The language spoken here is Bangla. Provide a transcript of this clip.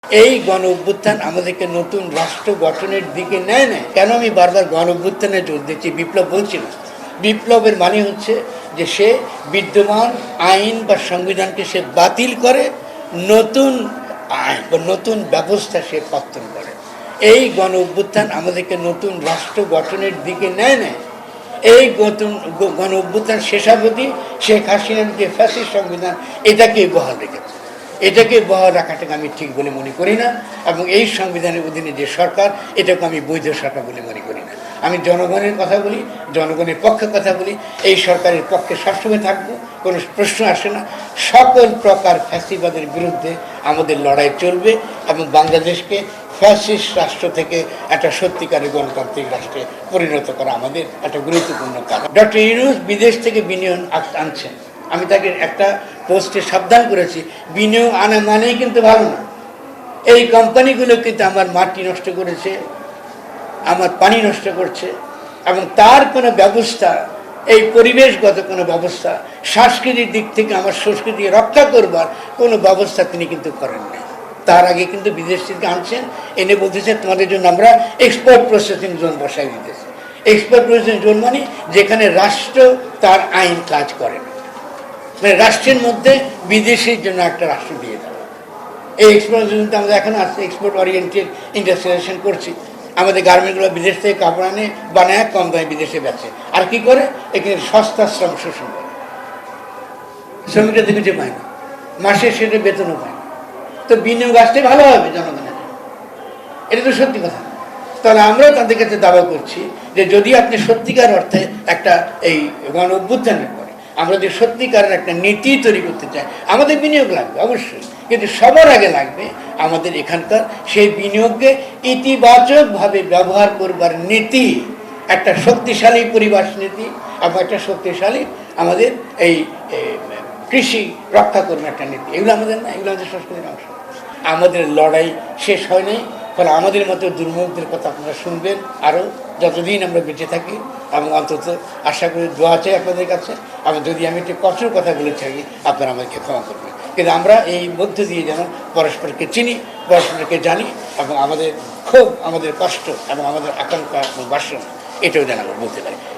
এই গণ অভ্যুত্থান আমাদেরকে নতুন রাষ্ট্র গঠনের দিকে নেয় না। কেন আমি বারবার গণ অভ্যুত্থানে জোর দিচ্ছি, বিপ্লব বলছি না। বিপ্লবের মানে হচ্ছে যে সে বিদ্যমান আইন বা সংবিধানকে সে বাতিল করে, নতুন আইন বা নতুন ব্যবস্থা সে পত্তন করে। এই গণ অভ্যুত্থান আমাদেরকে নতুন রাষ্ট্র গঠনের দিকে নেয় না। এই গণ অভ্যুত্থান শেষাবধি শেখ হাসিনার যে ফ্যাসিস্ট সংবিধান এটাকে বহাল রেখেছে। এটাকে বহাল রাখাটাকে আমি ঠিক বলে মনে করি না, এবং এই সংবিধানের অধীনে যে সরকার এটাকে আমি বৈধ সরকার বলে মনে করি না। আমি জনগণের কথা বলি, জনগণের পক্ষে কথা বলি, এই সরকারের পক্ষে সবসময় থাকবো, কোনো প্রশ্ন আসে না। সকল প্রকার ফ্যাসিবাদের বিরুদ্ধে আমাদের লড়াই চলবে এবং বাংলাদেশকে ফ্যাসিস্ট রাষ্ট্র থেকে একটা সত্যিকারের গণতান্ত্রিক রাষ্ট্রে পরিণত করা আমাদের একটা গুরুত্বপূর্ণ কাজ। ডক্টর ইউনূস বিদেশ থেকে বিনিয়োগ আনছেন, আমি তাকে একটা পোস্টে সাবধান করেছি, বিনিয়োগ আনা মানেই কিন্তু ভালো না। এই কোম্পানিগুলো কিন্তু আমার মাটি নষ্ট করেছে, আমার পানি নষ্ট করছে, এবং তার কোনো ব্যবস্থা, এই পরিবেশগত কোনো ব্যবস্থা, সাংস্কৃতিক দিক থেকে আমার সংস্কৃতি রক্ষা করবার কোনো ব্যবস্থা তিনি কিন্তু করেন না। তার আগে কিন্তু বিদেশ থেকে আনছেন, এনে বলতেছে তোমাদের জন্য আমরা এক্সপোর্ট প্রসেসিং জোন বসাই দিতেছি। এক্সপোর্ট প্রসেসিং জোন মানে যেখানে রাষ্ট্র তার আইন কাজ করে না, মানে রাষ্ট্রের মধ্যে বিদেশের জন্য একটা রাষ্ট্র দিয়ে দেওয়া। এই এক্সপোর্ট প্রসেসিং আমরা এখন আসছে, এক্সপোর্ট ওরিয়েন্টেড ইন্ডাস্ট্রিয়ালাইজেশন করছি। আমাদের গার্মেন্টগুলো বিদেশ থেকে কাপড় আনে, বানায়, কম দামে বিদেশে বেচে। আর কি করে? এখানে সস্তা শ্রম শোষণ করে, শ্রমিকরা দেখে পায় না, মাসে সেটা বেতনও পায় না। তো বিনিয়োগ আসতে ভালো হবে জনগণের, এটা তো সত্যি কথা। তাহলে আমরাও তাদের কাছে দাবা করছি যে যদি আপনি সত্যিকার অর্থে একটা এই গণ অভ্যুত্থানের পরে আমরা যদি সত্যিকারের একটা নীতি তৈরি করতে চাই, আমাদের বিনিয়োগ লাগবে অবশ্যই, কিন্তু সবার আগে লাগবে আমাদের এখানকার সেই বিনিয়োগকে ইতিবাচকভাবে ব্যবহার করবার নীতি, একটা শক্তিশালী পরিবেশ নীতি এবং একটা শক্তিশালী আমাদের এই কৃষি রক্ষা করবে একটা নীতি। এগুলো আমাদের না, এগুলো আমাদের সংস্কৃতির অংশ। আমাদের লড়াই শেষ হয়নি, ফলে আমাদের মতো দুর্মুখদের কথা আপনারা শুনবেন আরও যতদিন আমরা বেঁচে থাকি, এবং অন্তত আশা করি দোয়া চাই আপনাদের কাছে। এবং যদি আমি একটু কঠোর কথা বলে থাকি আপনারা আমাদেরকে ক্ষমা করবেন, কিন্তু আমরা এই মধ্য দিয়ে যেন পরস্পরকে চিনি, পরস্পরকে জানি, এবং আমাদের ক্ষোভ, আমাদের কষ্ট এবং আমাদের আকাঙ্ক্ষা এবং বাসনা এটাও যেন আমরা বলতে পারি।